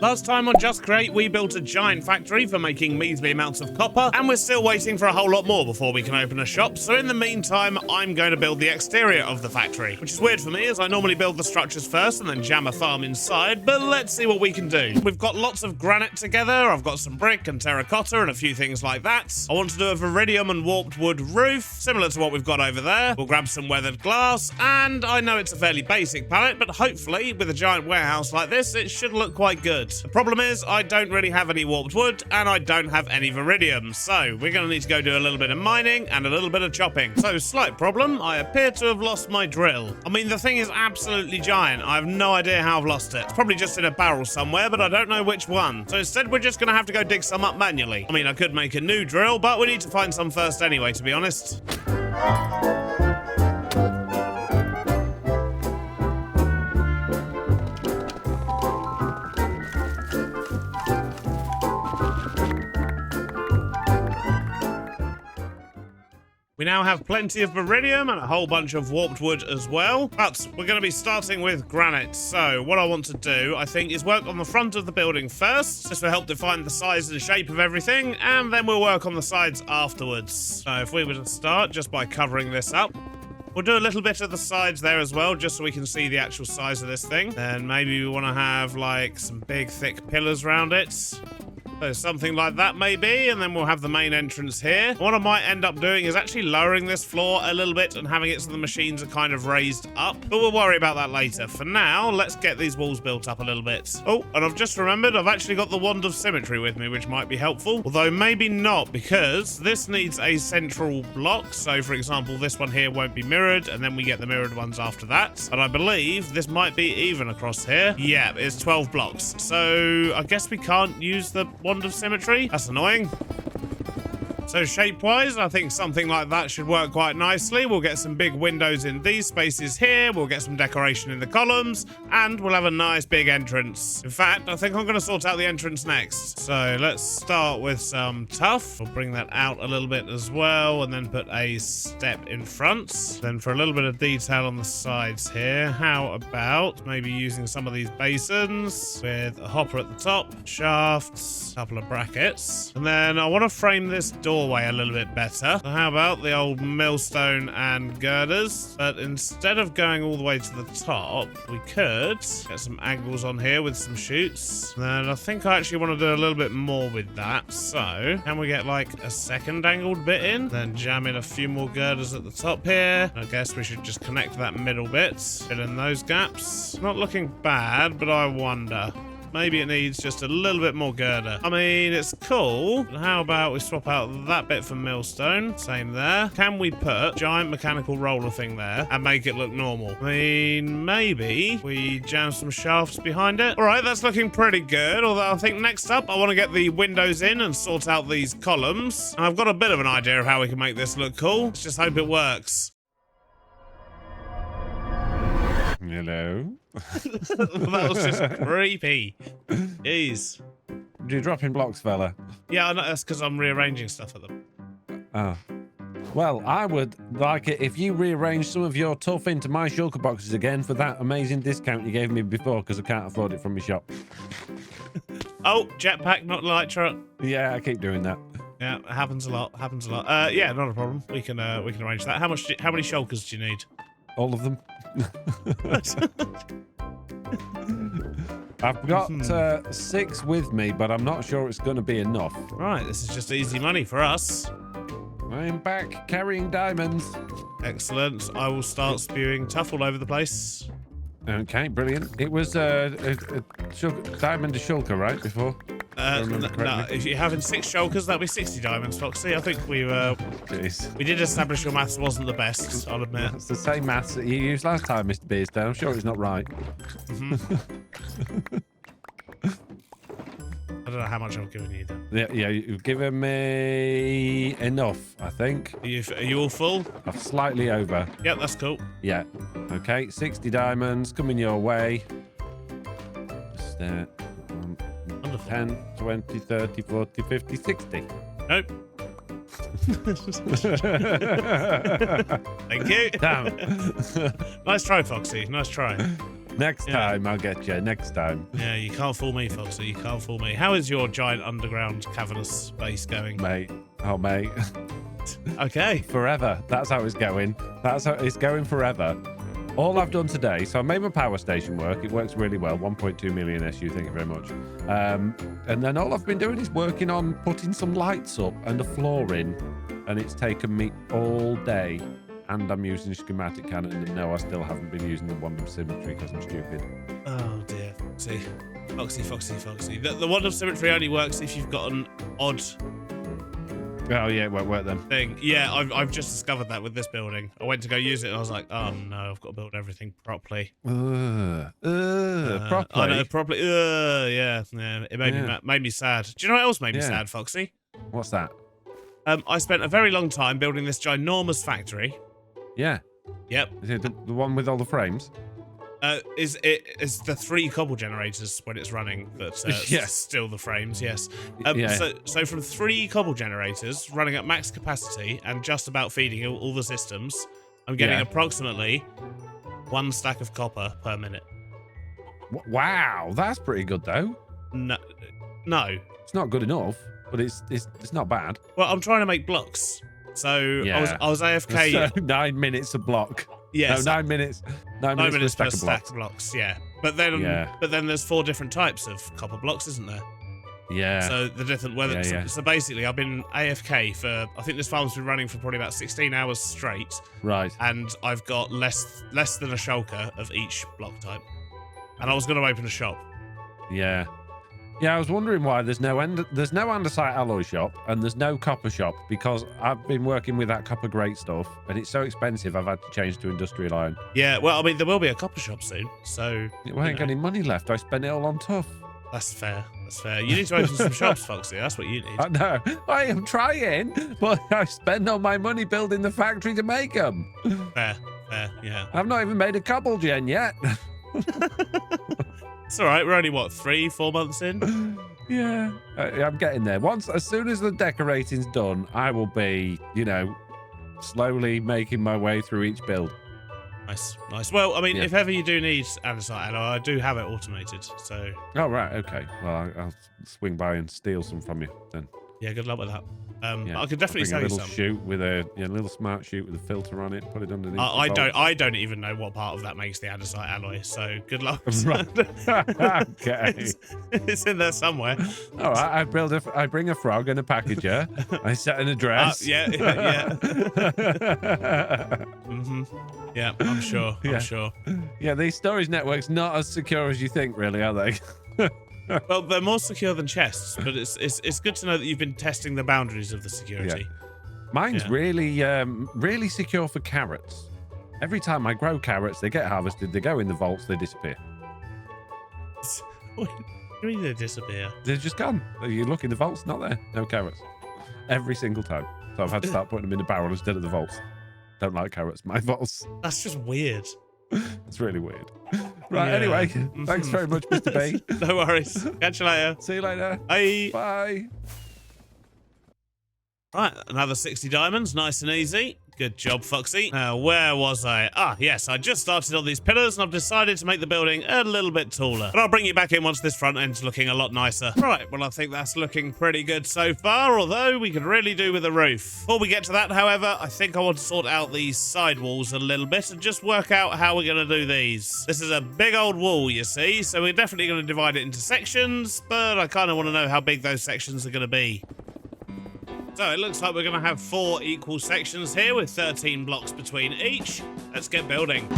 Last time on Just Create, we built a giant factory for making measly amounts of copper, and we're still waiting for a whole lot more before we can open a shop, so in the meantime, I'm going to build the exterior of the factory, which is weird for me as I normally build the structures first and then jam a farm inside, but let's see what we can do. We've got lots of granite together, I've got some brick and terracotta and a few things like that. I want to do a viridium and warped wood roof, similar to what we've got over there. We'll grab some weathered glass, and I know it's a fairly basic palette, but hopefully, with a giant warehouse like this, it should look quite good. The problem is, I don't really have any warped wood, and I don't have any viridium, so we're going to need to go do a little bit of mining and a little bit of chopping. So, slight problem, I appear to have lost my drill. I mean, the thing is absolutely giant. I have no idea how I've lost it. It's probably just in a barrel somewhere, but I don't know which one. So instead, we're just going to have to go dig some up manually. I mean, I could make a new drill, but we need to find some first anyway, to be honest. We now have plenty of viridium and a whole bunch of warped wood as well, but we're going to be starting with granite. So what I want to do, I think, is work on the front of the building first. This will help define the size and shape of everything, and then we'll work on the sides afterwards. So if we were to start just by covering this up, we'll do a little bit of the sides there as well, just so we can see the actual size of this thing. Then maybe we want to have like some big thick pillars around it. So something like that maybe, and then we'll have the main entrance here. What I might end up doing is actually lowering this floor a little bit and having it so the machines are kind of raised up, but we'll worry about that later. For now, let's get these walls built up a little bit. Oh, and I've just remembered I've actually got the wand of symmetry with me, which might be helpful, although maybe not, because this needs a central block. So for example, this one here won't be mirrored, and then we get the mirrored ones after that. And I believe this might be even across here. Yeah, it's 12 blocks. So I guess we can't use the wand of symmetry. That's annoying. So shape-wise, I think something like that should work quite nicely. We'll get some big windows in these spaces here. We'll get some decoration in the columns, and we'll have a nice big entrance. In fact, I think I'm going to sort out the entrance next. So let's start with some tuff. We'll bring that out a little bit as well, and then put a step in front. Then for a little bit of detail on the sides here, how about maybe using some of these basins with a hopper at the top, shafts, a couple of brackets, and then I want to frame this doorway a little bit better. So how about the old millstone and girders? But instead of going all the way to the top, we could get some angles on here with some chutes. And I think I actually want to do a little bit more with that. So can we get like a second angled bit in? Then jam in a few more girders at the top here. I guess we should just connect that middle bit. Fill in those gaps. Not looking bad, but I wonder. Maybe it needs just a little bit more girder. I mean, it's cool, but how about we swap out that bit for millstone? Same there. Can we put giant mechanical roller thing there and make it look normal? I mean, maybe we jam some shafts behind it. All right, that's looking pretty good, although I think next up I want to get the windows in and sort out these columns. And I've got a bit of an idea of how we can make this look cool. Let's just hope it works. Hello. That was just creepy. Jeez. Do you drop in blocks, fella? Yeah, I know, that's because I'm rearranging stuff at them. Oh. Well, I would like it if you rearrange some of your tuff into my shulker boxes again for that amazing discount you gave me before, because I can't afford it from my shop. Oh, jetpack, not light truck. Yeah, I keep doing that. Yeah, it happens a lot. Happens a lot. Yeah, not a problem. We can arrange that. How many shulkers do you need? All of them. I've got 6 with me, but I'm not sure it's going to be enough. Right, this is just easy money for us. I'm back carrying diamonds. Excellent. I will start spewing tuff all over the place. Okay, brilliant. It was diamond to shulker, right, before? No, if you're having 6 shulkers, that'll be 60 diamonds, Foxy. I think we did establish your maths wasn't the best, I'll admit. It's the same maths that you used last time, Mr. Beardstone. I'm sure it's not right. I don't know how much I've given you then. Yeah, you've given me enough, I think. Are you all full? I'm slightly over. Yep, that's cool. Yeah. Okay, 60 diamonds coming your way. Just 10, 20, 30, 40, 50, 60. Nope. Thank you. Damn. Nice try, Foxy. Nice try. Next time I'll get you. Next time. Yeah, you can't fool me, Foxy. You can't fool me. How is your giant underground cavernous base going? Mate. Oh, mate. Okay. Forever. That's how it's going. That's how it's going forever. All I've done today, so I made my power station work. It works really well. 1.2 million SU, thank you very much. And then all I've been doing is working on putting some lights up and a floor in. And it's taken me all day. And I'm using schematic cannon. And no, I still haven't been using the wand of symmetry because I'm stupid. Oh, dear. Foxy. Foxy. The wand of symmetry only works if you've got an odd... Oh, yeah, it won't work then. Thing. Yeah, I've just discovered that with this building. I went to go use it and I was like, oh no, I've got to build everything properly. Properly? I know, properly. Yeah. It made me sad. Do you know what else made me sad, Foxy? What's that? I spent a very long time building this ginormous factory. Yeah. Yep. Is it the one with all the frames? Is the 3 cobble generators when it's running that yes. still the frames, yes. Yeah. So from 3 cobble generators running at max capacity and just about feeding all the systems, I'm getting approximately 1 stack of copper per minute. Wow, that's pretty good though. No. It's not good enough, but it's not bad. Well, I'm trying to make blocks. So I was AFK. So 9 minutes a block. Yes. No, 9 minutes. 9 minutes per per stack of blocks. Yeah. But then there's 4 different types of copper blocks, isn't there? Yeah. So the different weather. So basically, I've been AFK for, I think this farm's been running for probably about 16 hours straight. Right. And I've got less than a shulker of each block type. And I was going to open a shop. Yeah. Yeah, I was wondering why there's no andesite alloy shop and there's no copper shop, because I've been working with that copper grate stuff and it's so expensive I've had to change to industrial iron. Yeah, well, I mean, there will be a copper shop soon, so... I ain't got any money left. I spent it all on tough. That's fair. You need to open some shops, Foxy. That's what you need. I know. I am trying, but I spend all my money building the factory to make them. Fair, yeah. I've not even made a cobble gen yet. It's all right. We're only, what, 3-4 months in? Yeah. I'm getting there. As soon as the decorating's done, I will be, slowly making my way through each build. Nice. Well, I mean, if ever you do need andesite alloy, I do have it automated, so... Oh, right, okay. Well, I'll swing by and steal some from you, then. Yeah, good luck with that. I could definitely sell you some. A little chute with a little smart chute with a filter on it. Put it underneath. I don't even know what part of that makes the andesite alloy. So good luck. Right. Okay. It's in there somewhere. All right. I bring a frog and a packager. I set an address. Yeah. Yeah, I'm sure. I'm sure. Yeah, these storage networks not as secure as you think, really, are they? Well, they're more secure than chests, but it's good to know that you've been testing the boundaries of the security. Yeah. Mine's really secure for carrots. Every time I grow carrots, they get harvested, they go in the vaults, they disappear. What do you mean they disappear? They're just gone. You look in the vaults, not there. No carrots. Every single time. So I've had to start putting them in the barrel instead of the vaults. Don't like carrots, my vaults. That's just weird. It's really weird. Right, anyway, thanks very much, Mr. B. No worries. Catch you later. See you later. Bye. Bye. Right, another 60 diamonds. Nice and easy. Good job, Foxy. Where was I? Ah, yes, I just started on these pillars and I've decided to make the building a little bit taller. But I'll bring you back in once this front end's looking a lot nicer. Right, well, I think that's looking pretty good so far, although we could really do with a roof. Before we get to that, however, I think I want to sort out these side walls a little bit and just work out how we're going to do these. This is a big old wall, you see, so we're definitely going to divide it into sections, but I kind of want to know how big those sections are going to be. So it looks like we're going to have 4 equal sections here with 13 blocks between each. Let's get building.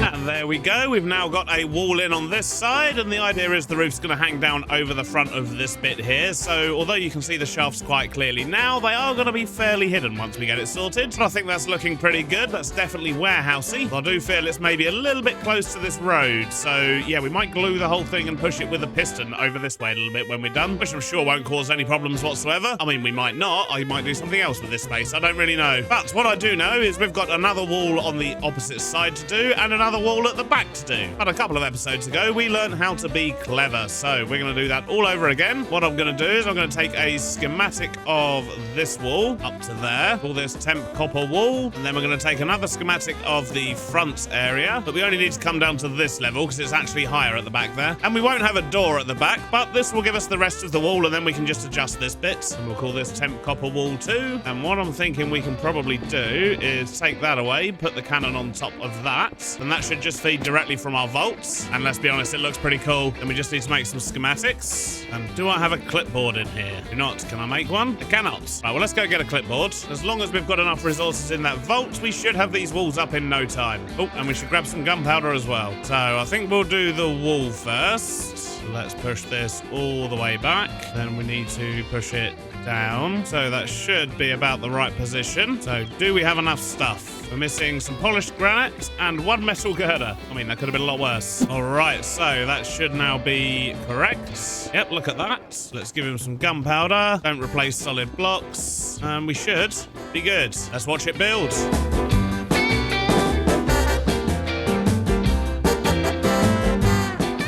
And there we go. go. We've now got a wall in on this side, and the idea is the roof's going to hang down over the front of this bit here. So although you can see the shafts quite clearly now, they are going to be fairly hidden once we get it sorted. But I think that's looking pretty good. That's definitely warehousey. I do feel it's maybe a little bit close to this road. So yeah, we might glue the whole thing and push it with a piston over this way a little bit when we're done, which I'm sure won't cause any problems whatsoever. I mean, we might not. I might do something else with this space. I don't really know. But what I do know is we've got another wall on the opposite side to do and another wall at the back to do. But a couple of episodes ago, we learned how to be clever. So we're going to do that all over again. What I'm going to do is I'm going to take a schematic of this wall up to there. Call this temp copper wall. And then we're going to take another schematic of the front area. But we only need to come down to this level because it's actually higher at the back there. And we won't have a door at the back, but this will give us the rest of the wall, and then we can just adjust this bit. And we'll call this temp copper wall 2. And what I'm thinking we can probably do is take that away, put the cannon on top of that, and that should just feed directly from our vaults. And let's be honest, it looks pretty cool. And we just need to make some schematics. And do I have a clipboard in here? Do not. Can I make one? I cannot. Right, well, let's go get a clipboard. As long as we've got enough resources in that vault, we should have these walls up in no time. Oh, and we should grab some gunpowder as well. So I think we'll do the wall first. Let's push this all the way back. Then we need to push it down. So that should be about the right position. So do we have enough stuff? We're missing some polished granite and one metal girder. I mean, that could have been a lot worse. All right, so that should now be correct. Yep, look at that. Let's give him some gunpowder. Don't replace solid blocks. And we should be good. Let's watch it build.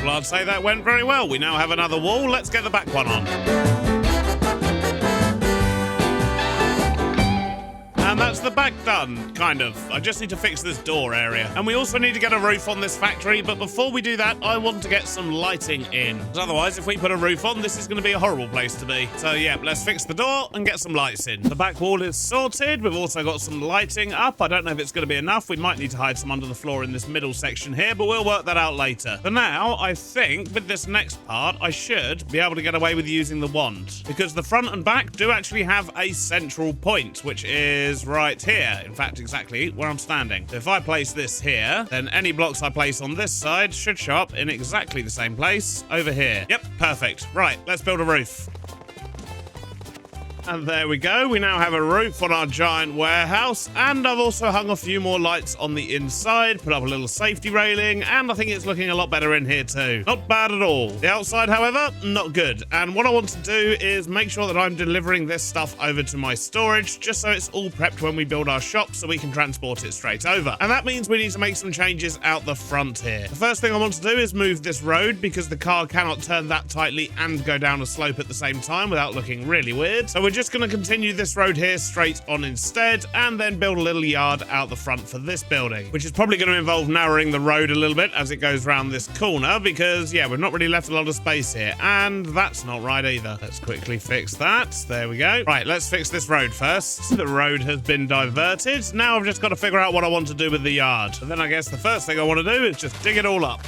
I'd say that went very well. We now have another wall. Let's get the back one on. And that's the back done, kind of. I just need to fix this door area. And we also need to get a roof on this factory, but before we do that, I want to get some lighting in. Because otherwise, if we put a roof on, this is going to be a horrible place to be. So yeah, let's fix the door and get some lights in. The back wall is sorted. We've also got some lighting up. I don't know if it's going to be enough. We might need to hide some under the floor in this middle section here, but we'll work that out later. For now, I think with this next part, I should be able to get away with using the wand. Because the front and back do actually have a central point, which is right here. In fact, exactly where I'm standing. So if I place this here, then any blocks I place on this side should show up in exactly the same place over here. Yep, perfect. Right, let's build a roof. And there we go. We now have a roof on our giant warehouse, and I've also hung a few more lights on the inside, put up a little safety railing, and I think it's looking a lot better in here too. Not bad at all. The outside, however, not good. And what I want to do is make sure that I'm delivering this stuff over to my storage, just so it's all prepped when we build our shop so we can transport it straight over. And that means we need to make some changes out the front here. The first thing I want to do is move this road because the car cannot turn that tightly and go down a slope at the same time without looking really weird. So we're just going to continue this road here straight on instead, and then build a little yard out the front for this building, which is probably going to involve narrowing the road a little bit as it goes around this corner because, yeah, we've not really left a lot of space here, and that's not right either. Let's quickly fix that. There we go. Right, let's fix this road first. The road has been diverted. Now I've just got to figure out what I want to do with the yard. And then I guess the first thing I want to do is just dig it all up.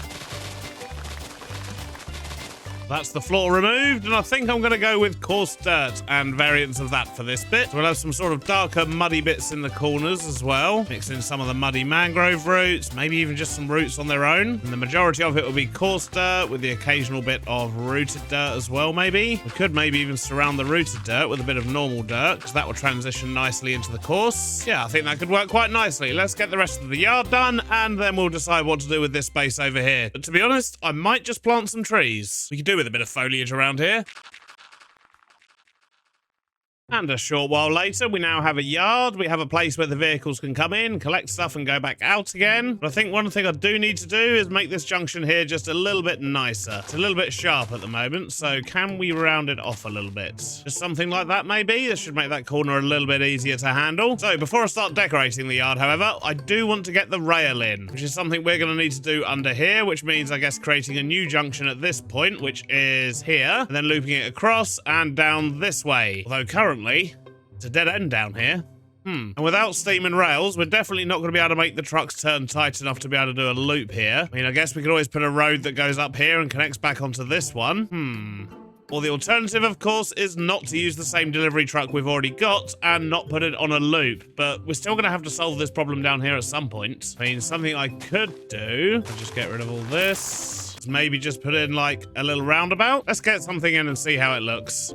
That's the floor removed, and I think I'm going to go with coarse dirt and variants of that for this bit. So we'll have some sort of darker, muddy bits in the corners as well. Mix in some of the muddy mangrove roots, maybe even just some roots on their own. And the majority of it will be coarse dirt with the occasional bit of rooted dirt as well, maybe. We could maybe even surround the rooted dirt with a bit of normal dirt, because that will transition nicely into the coarse. Yeah, I think that could work quite nicely. Let's get the rest of the yard done, and then we'll decide what to do with this space over here. But to be honest, I might just plant some trees. We could do with a bit of foliage around here. And a short while later, we now have a yard. We have a place where the vehicles can come in, collect stuff, and go back out again. But I think one thing I do need to do is make this junction here just a little bit nicer. It's a little bit sharp at the moment, so can we round it off a little bit? Just something like that, maybe? This should make that corner a little bit easier to handle. So before I start decorating the yard, however, I do want to get the rail in, which is something we're going to need to do under here, which means, I guess, creating a new junction at this point, which is here, and then looping it across and down this way. Although currently, it's a dead end down here. And without steam and rails, we're definitely not going to be able to make the trucks turn tight enough to be able to do a loop here. I mean, I guess we could always put a road that goes up here and connects back onto this one. Or the alternative, of course, is not to use the same delivery truck we've already got and not put it on a loop. But we're still going to have to solve this problem down here at some point. I mean, something I could do, I'll just get rid of all this. Maybe just put in like a little roundabout. Let's get something in and see how it looks.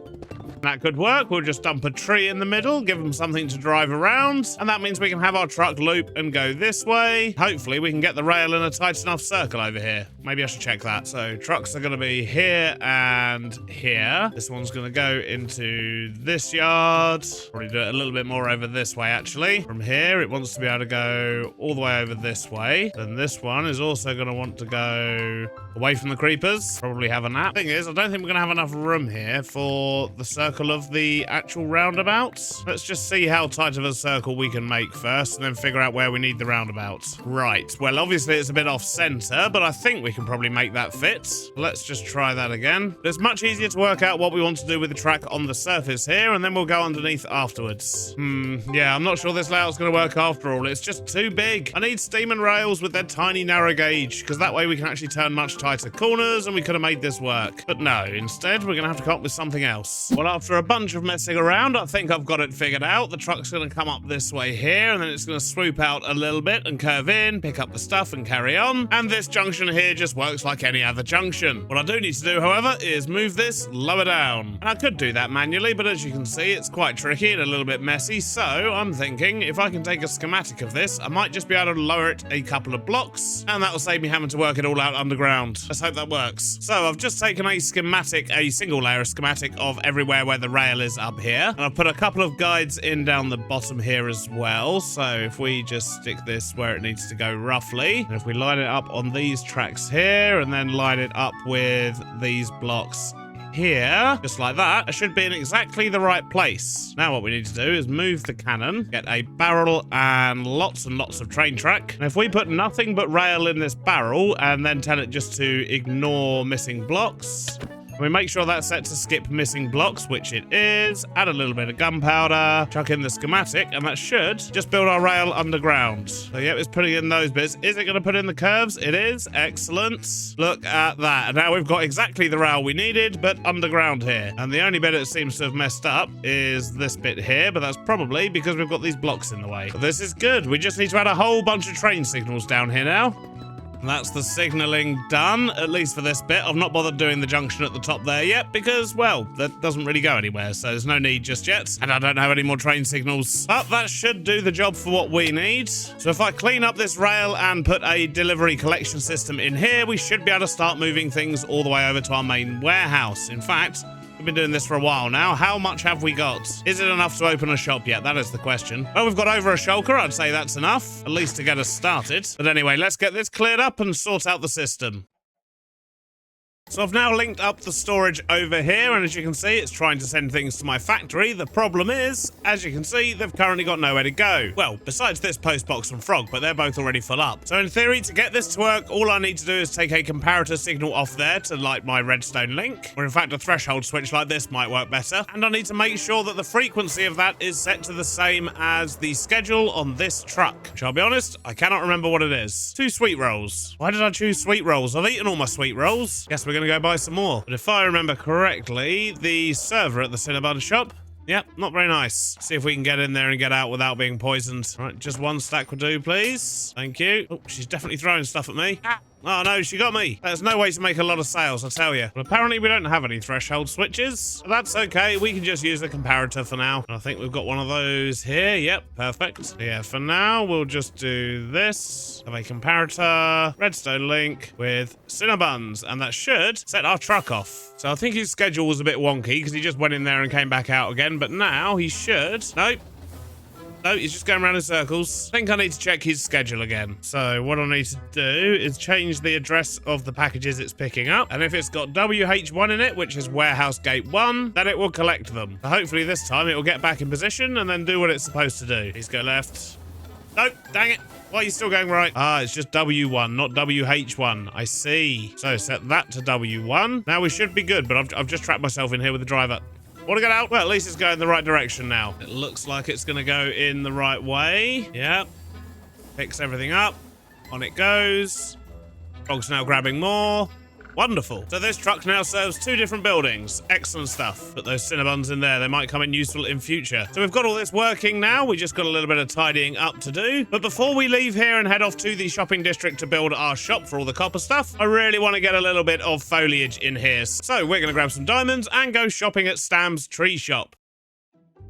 That could work. We'll just dump a tree in the middle, give them something to drive around, and that means we can have our truck loop and go this way. Hopefully we can get the rail in a tight enough circle over here. Maybe I should check that. So trucks are going to be here and here. This one's going to go into this yard. Probably do it a little bit more over this way, actually. From here, it wants to be able to go all the way over this way. Then this one is also going to want to go away from the creepers. Probably have a nap. Thing is, I don't think we're going to have enough room here for the circle of the actual roundabout. Let's just see how tight of a circle we can make first and then figure out where we need the roundabout. Right, well obviously it's a bit off center, but I think we can probably make that fit. Let's just try that again. It's much easier to work out what we want to do with the track on the surface here, and then we'll go underneath afterwards. Yeah, I'm not sure this layout's going to work after all. It's just too big. I need steam and rails with their tiny narrow gauge, because that way we can actually turn much tighter corners, and we could have made this work. But no, instead we're going to have to come up with something else. Well, after a bunch of messing around, I think I've got it figured out. The truck's going to come up this way here, and then it's going to swoop out a little bit and curve in, pick up the stuff and carry on. And this junction here just works like any other junction. What I do need to do, however, is move this lower down. And I could do that manually, but as you can see, it's quite tricky and a little bit messy. So I'm thinking if I can take a schematic of this, I might just be able to lower it a couple of blocks, and that will save me having to work it all out underground. Let's hope that works. So I've just taken a schematic, a single layer schematic of everywhere where the rail is up here, and I've put a couple of guides in down the bottom here as well. So if we just stick this where it needs to go roughly, and if we line it up on these tracks here and then line it up with these blocks here, just like that, it should be in exactly the right place. Now what we need to do is move the cannon, get a barrel and lots of train track. And if we put nothing but rail in this barrel and then tell it just to ignore missing blocks, we make sure that's set to skip missing blocks, which it is. Add a little bit of gunpowder, chuck in the schematic, and that should just build our rail underground. So yeah, it's putting in those bits. Is it going to put in the curves? It is. Excellent. Look at that. And now we've got exactly the rail we needed, but underground here. And the only bit that seems to have messed up is this bit here, but that's probably because we've got these blocks in the way. But this is good. We just need to add a whole bunch of train signals down here now. And that's the signalling done, at least for this bit. I've not bothered doing the junction at the top there yet because, well, that doesn't really go anywhere, so there's no need just yet. And I don't have any more train signals. But that should do the job for what we need. So if I clean up this rail and put a delivery collection system in here, we should be able to start moving things all the way over to our main warehouse. In fact, we've been doing this for a while now. How much have we got? Is it enough to open a shop yet? That is the question. Well, we've got over a shulker. I'd say that's enough, at least to get us started. But anyway, let's get this cleared up and sort out the system. So I've now linked up the storage over here, and as you can see, it's trying to send things to my factory. The problem is, as you can see, they've currently got nowhere to go. Well, besides this postbox and frog, but they're both already full up. So in theory, to get this to work, all I need to do is take a comparator signal off there to light my redstone link, or in fact, a threshold switch like this might work better. And I need to make sure that the frequency of that is set to the same as the schedule on this truck, which I'll be honest, I cannot remember what it is. 2 sweet rolls. Why did I choose sweet rolls? I've eaten all my sweet rolls. Guess we're going to go buy some more. But if I remember correctly, the server at the Cinnabon shop, yep, not very nice. See if we can get in there and get out without being poisoned. All right, just 1 stack will do, please. Thank you. Oh, she's definitely throwing stuff at me. Oh no, she got me. There's no way to make a lot of sales, I tell you. But apparently we don't have any threshold switches. But that's okay, we can just use the comparator for now. I think we've got one of those here. Yep, perfect. Yeah, for now, we'll just do this. Have a comparator, redstone link with Cinnabuns, and that should set our truck off. So I think his schedule was a bit wonky because he just went in there and came back out again, but now he should. Nope. No, he's just going around in circles. I think I need to check his schedule again. So what I need to do is change the address of the packages it's picking up. And if it's got WH1 in it, which is Warehouse Gate 1, then it will collect them. So hopefully this time it will get back in position and then do what it's supposed to do. Please go left. Nope, dang it. Why are you still going right? Ah, it's just W1, not WH1. I see. So set that to W1. Now we should be good, but I've just trapped myself in here with the driver. Want to get out? Well, at least it's going the right direction now. It looks like it's going to go in the right way. Yep. Picks everything up. On it goes. Frog's now grabbing more. Wonderful. So this truck now serves 2 different buildings. Excellent stuff. Put those Cinnabons in there. They might come in useful in future. So we've got all this working now. We just got a little bit of tidying up to do. But before we leave here and head off to the shopping district to build our shop for all the copper stuff, I really want to get a little bit of foliage in here. So we're going to grab some diamonds and go shopping at Stam's tree shop.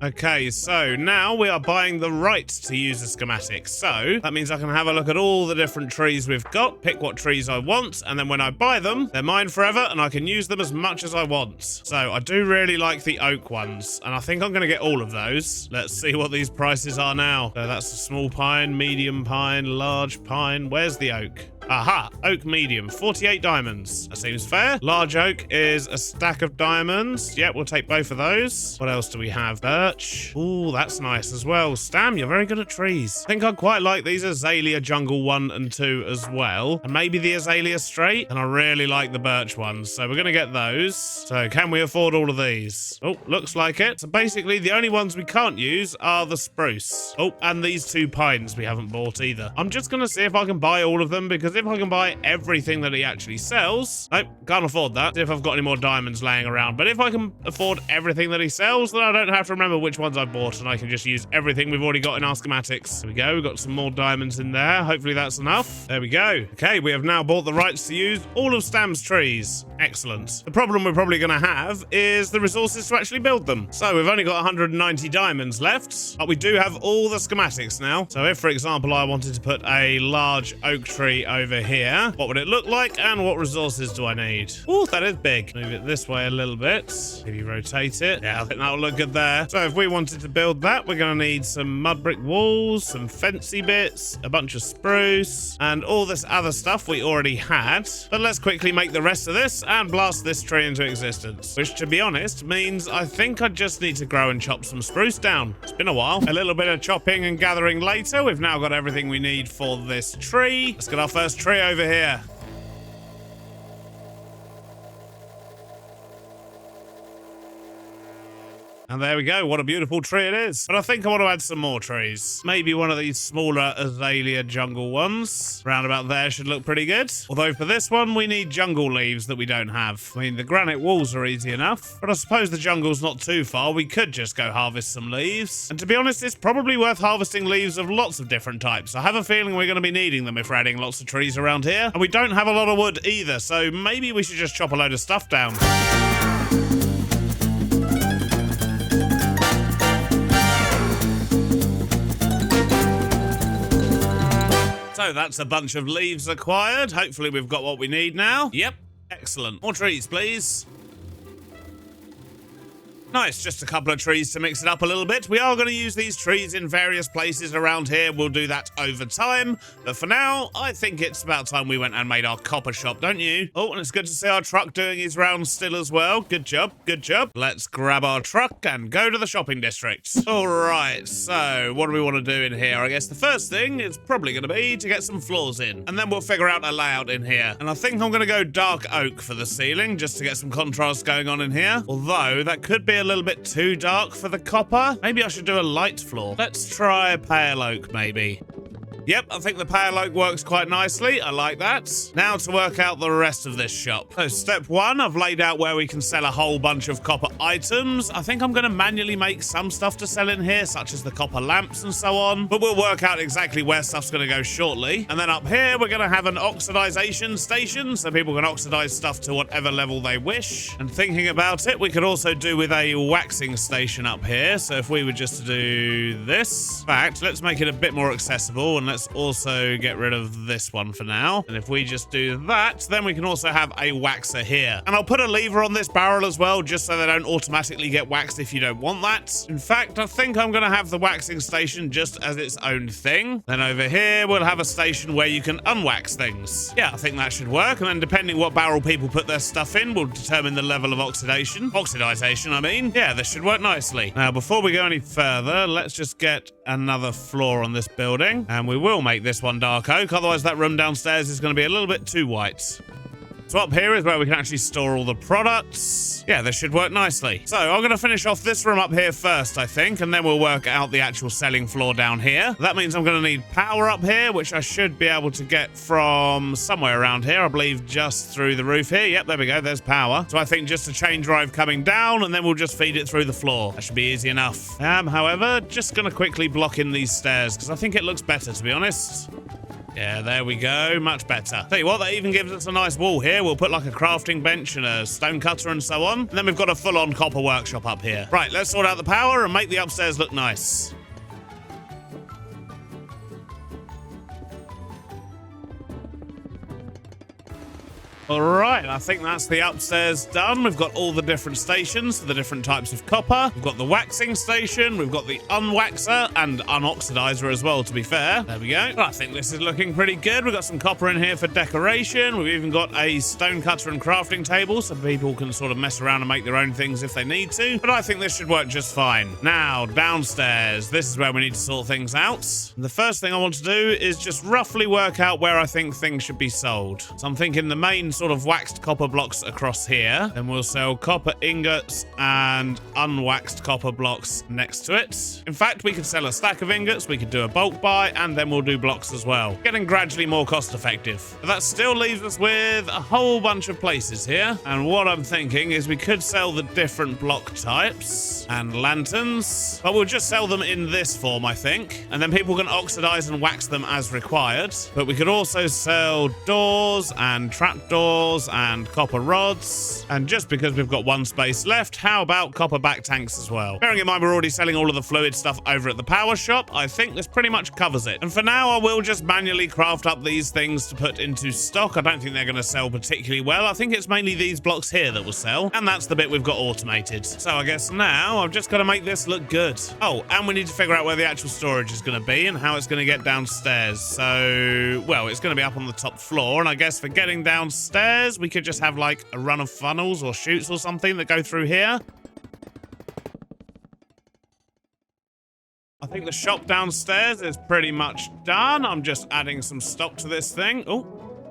Okay, so now we are buying the right to use the schematic. So that means I can have a look at all the different trees we've got, pick what trees I want, and then when I buy them, they're mine forever and I can use them as much as I want. So I do really like the oak ones, and I think I'm going to get all of those. Let's see what these prices are now. So that's a small pine, medium pine, large pine. Where's the oak? Aha, oak medium, 48 diamonds. That seems fair. Large oak is a stack of diamonds. Yep, we'll take both of those. What else do we have? Birch. Ooh, that's nice as well. Stam, you're very good at trees. I think I quite like these azalea jungle 1 and 2 as well. And maybe the azalea straight. And I really like the birch ones. So we're going to get those. So can we afford all of these? Oh, looks like it. So basically the only ones we can't use are the spruce. Oh, and these 2 pines we haven't bought either. I'm just going to see if I can buy all of them, because if I can buy everything that he actually sells... Nope, can't afford that. See if I've got any more diamonds laying around. But if I can afford everything that he sells, then I don't have to remember which ones I bought, and I can just use everything we've already got in our schematics. There we go. We've got some more diamonds in there. Hopefully that's enough. There we go. Okay, we have now bought the rights to use all of Stam's trees. Excellent. The problem we're probably going to have is the resources to actually build them. So we've only got 190 diamonds left, but we do have all the schematics now. So if, for example, I wanted to put a large oak tree over here, what would it look like and what resources do I need? Oh, that is big. Move it this way a little bit. Maybe rotate it. Yeah, I think that'll look good there. So if we wanted to build that, we're going to need some mud brick walls, some fancy bits, a bunch of spruce, and all this other stuff we already had. But let's quickly make the rest of this and blast this tree into existence. Which, to be honest, means I think I just need to grow and chop some spruce down. It's been a while. A little bit of chopping and gathering later. We've now got everything we need for this tree. Let's get our first tree over here. And there we go. What a beautiful tree it is. But I think I want to add some more trees. Maybe one of these smaller azalea jungle ones. Round about there should look pretty good. Although for this one, we need jungle leaves that we don't have. I mean, the granite walls are easy enough, but I suppose the jungle's not too far. We could just go harvest some leaves. And to be honest, it's probably worth harvesting leaves of lots of different types. I have a feeling we're going to be needing them if we're adding lots of trees around here. And we don't have a lot of wood either, so maybe we should just chop a load of stuff down. So that's a bunch of leaves acquired. Hopefully we've got what we need now. Yep. Excellent. More trees, please. Nice, just a couple of trees to mix it up a little bit. We are going to use these trees in various places around here. We'll do that over time. But for now, I think it's about time we went and made our copper shop, don't you? Oh, and it's good to see our truck doing his rounds still as well. Good job, good job. Let's grab our truck and go to the shopping district. All right, so what do we want to do in here? I guess the first thing is probably going to be to get some floors in. And then we'll figure out a layout in here. And I think I'm going to go dark oak for the ceiling, just to get some contrast going on in here. Although, that could be a little bit too dark for the copper. Maybe I should do a light floor. Let's try pale oak, maybe. Yep, I think the pale oak works quite nicely. I like that. Now to work out the rest of this shop. So step 1, I've laid out where we can sell a whole bunch of copper items. I think I'm going to manually make some stuff to sell in here, such as the copper lamps and so on. But we'll work out exactly where stuff's going to go shortly. And then up here, we're going to have an oxidization station, so people can oxidize stuff to whatever level they wish. And thinking about it, we could also do with a waxing station up here. So if we were just to do this. In fact, let's make it a bit more accessible, and let's also get rid of this one for now. And if we just do that, then we can also have a waxer here. And I'll put a lever on this barrel as well, just so they don't automatically get waxed if you don't want that. In fact, I think I'm going to have the waxing station just as its own thing. Then over here, we'll have a station where you can unwax things. Yeah, I think that should work. And then depending what barrel people put their stuff in will determine the level of oxidization, I mean. Yeah, this should work nicely. Now, before we go any further, let's just get another floor on this building. And we will make this one dark oak, otherwise that room downstairs is going to be a little bit too white. So up here is where we can actually store all the products. Yeah, this should work nicely. So I'm going to finish off this room up here first, I think, and then we'll work out the actual selling floor down here. That means I'm going to need power up here, which I should be able to get from somewhere around here. I believe just through the roof here. Yep, there we go. There's power. So I think just a chain drive coming down, and then we'll just feed it through the floor. That should be easy enough. However, just going to quickly block in these stairs, because I think it looks better, to be honest. Yeah, there we go. Much better. Tell you what, that even gives us a nice wall here. We'll put like a crafting bench and a stone cutter and so on. And then we've got a full-on copper workshop up here. Right, let's sort out the power and make the upstairs look nice. All right, I think that's the upstairs done. We've got all the different stations for the different types of copper. We've got the waxing station. We've got the unwaxer and unoxidizer as well, to be fair. There we go. Well, I think this is looking pretty good. We've got some copper in here for decoration. We've even got a stone cutter and crafting table so people can sort of mess around and make their own things if they need to. But I think this should work just fine. Now, downstairs. This is where we need to sort things out. The first thing I want to do is just roughly work out where I think things should be sold. So I'm thinking the main sort of waxed copper blocks across here. Then we'll sell copper ingots and unwaxed copper blocks next to it. In fact, we could sell a stack of ingots, we could do a bulk buy, and then we'll do blocks as well. Getting gradually more cost effective. But that still leaves us with a whole bunch of places here. And what I'm thinking is we could sell the different block types and lanterns, but we'll just sell them in this form, I think. And then people can oxidize and wax them as required. But we could also sell doors and trapdoors and copper rods. And just because we've got one space left, how about copper back tanks as well? Bearing in mind we're already selling all of the fluid stuff over at the power shop, I think this pretty much covers it. And for now, I will just manually craft up these things to put into stock. I don't think they're going to sell particularly well. I think it's mainly these blocks here that will sell. And that's the bit we've got automated. So I guess now I've just got to make this look good. Oh, and we need to figure out where the actual storage is going to be and how it's going to get downstairs. So, well, it's going to be up on the top floor. And I guess for getting downstairs, we could just have like a run of funnels or chutes or something that go through here. I think the shop downstairs is pretty much done. I'm just adding some stock to this thing. Oh,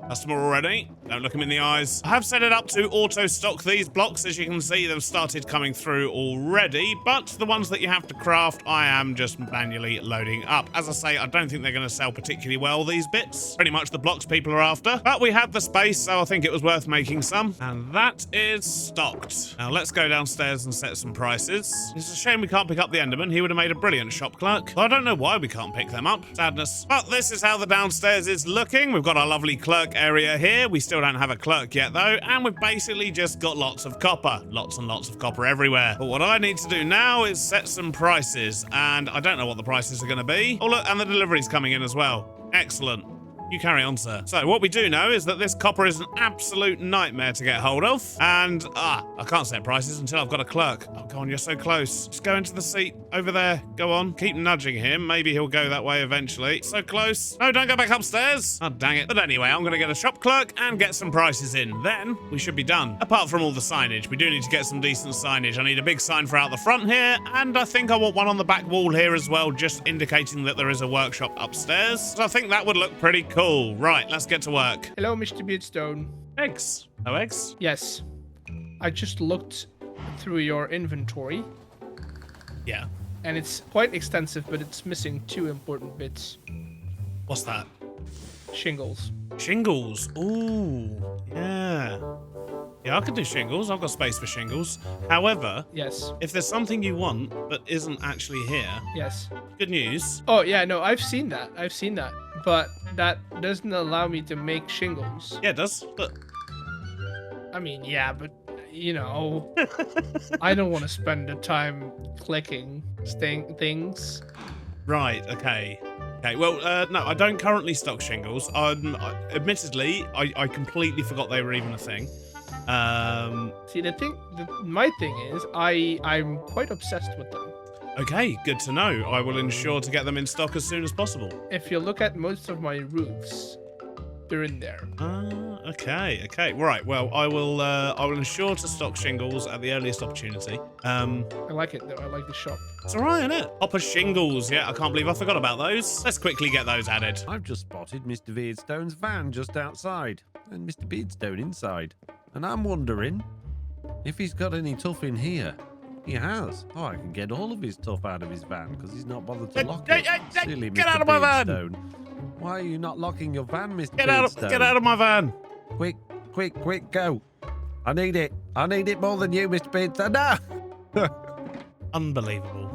customer already. Don't look him in the eyes. I have set it up to auto-stock these blocks. As you can see, they've started coming through already, but the ones that you have to craft, I am just manually loading up. As I say, I don't think they're going to sell particularly well, these bits. Pretty much the blocks people are after, but we had the space, so I think it was worth making some, and that is stocked. Now, let's go downstairs and set some prices. It's a shame we can't pick up the Enderman. He would have made a brilliant shop clerk. I don't know why we can't pick them up. Sadness. But this is how the downstairs is looking. We've got our lovely clerk area here. We still don't have a clerk yet though, and we've basically just got lots of copper. Lots and lots of copper everywhere. But what I need to do now is set some prices, and I don't know what the prices are going to be. Oh look, and the delivery's coming in as well. Excellent. You carry on, sir. So what we do know is that this copper is an absolute nightmare to get hold of. And, I can't set prices until I've got a clerk. Oh, go on, you're so close. Just go into the seat over there. Go on. Keep nudging him. Maybe he'll go that way eventually. So close. No, don't go back upstairs. Oh, dang it. But anyway, I'm going to get a shop clerk and get some prices in. Then we should be done. Apart from all the signage, we do need to get some decent signage. I need a big sign for out the front here. And I think I want one on the back wall here as well, just indicating that there is a workshop upstairs. So I think that would look pretty cool. Right, let's get to work. Hello, Mr. Beardstone. Eggs. No eggs? Yes. I just looked through your inventory. Yeah. And it's quite extensive, but it's missing two important bits. What's that? Shingles. Shingles. Ooh. Yeah. Yeah, I could do shingles. I've got space for shingles. However, yes, if there's something you want but isn't actually here, yes, good news. Oh, yeah, no, I've seen that. But that doesn't allow me to make shingles. Yeah, it does. Look. I mean, yeah, but, you know, I don't want to spend the time clicking things. Right, okay. Okay, well, no, I don't currently stock shingles. Admittedly, I completely forgot they were even a thing. See, my thing is, I'm quite obsessed with them. Okay, good to know. I will ensure to get them in stock as soon as possible. If you look at most of my roofs, they're in there. Okay. Right. Well, I will ensure to stock shingles at the earliest opportunity. I like it though. I like the shop. It's all right, isn't it? Hopper shingles. Yeah, I can't believe I forgot about those. Let's quickly get those added. I've just spotted Mr. Beardstone's van just outside, and Mr. Beardstone inside. And I'm wondering if he's got any tuff in here. He has. Oh, I can get all of his tuff out of his van because he's not bothered to lock it. Silly get Mr. out of my van! Beardstone. Why are you not locking your van, Mr. Get Beardstone? out of my van! Quick, go. I need it. I need it more than you, Mr. Beardstone. No! Unbelievable.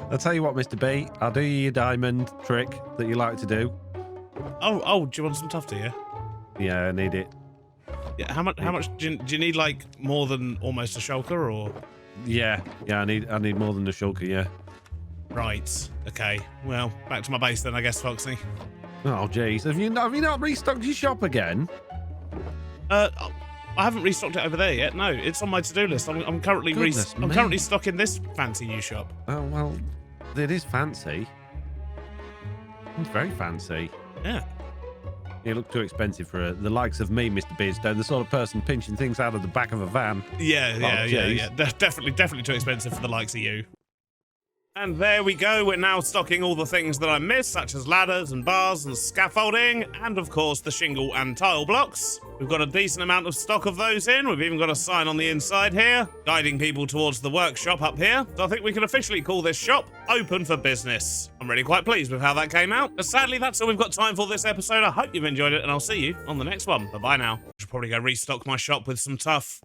I'll tell you what, Mr. B. I'll do you your diamond trick that you like to do. Oh, do you want some tuff, do you? Yeah, I need it. Yeah, how much do you need, like, more than almost a shulker, or? Yeah, I need more than the shulker, yeah. Right, okay. Well, back to my base then, I guess, Foxy. Oh, jeez. Have you not restocked your shop again? I haven't restocked it over there yet. No, it's on my to-do list. I'm currently I'm currently stocking this fancy new shop. Oh, well, it is fancy. It's very fancy. Yeah. You look too expensive for the likes of me, Mr. Beardstone, the sort of person pinching things out of the back of a van. Yeah. Definitely too expensive for the likes of you. And there we go, we're now stocking all the things that I missed, such as ladders and bars and scaffolding, and of course the shingle and tile blocks. We've got a decent amount of stock of those in. We've even got a sign on the inside here, guiding people towards the workshop up here. So I think we can officially call this shop open for business. I'm really quite pleased with how that came out. But sadly, that's all we've got time for this episode. I hope you've enjoyed it, and I'll see you on the next one. Bye-bye now. I should probably go restock my shop with some tuff.